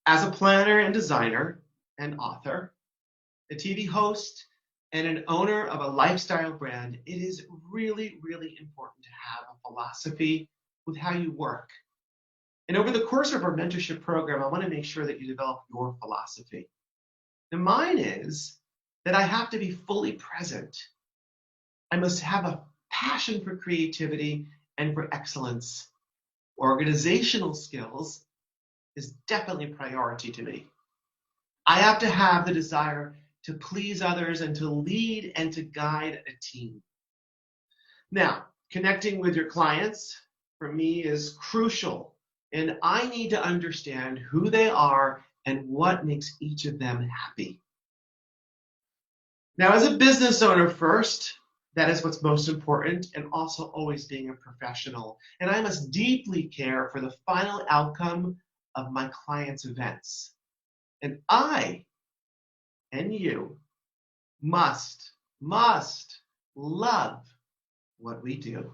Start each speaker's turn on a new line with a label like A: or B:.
A: As a planner and designer, an author, a TV host, and an owner of a lifestyle brand, it is really, really important to have a philosophy with how you work. And over the course of our mentorship program, I want to make sure that you develop your philosophy. And mine is that I have to be fully present. I must have a passion for creativity and for excellence. Organizational skills is definitely a priority to me. I have to have the desire to please others and to lead and to guide a team. Now, connecting with your clients for me is crucial, and I need to understand who they are and what makes each of them happy. Now, as a business owner first, that is what's most important, and also always being a professional. And I must deeply care for the final outcome of my clients' events. And I and you must love what we do.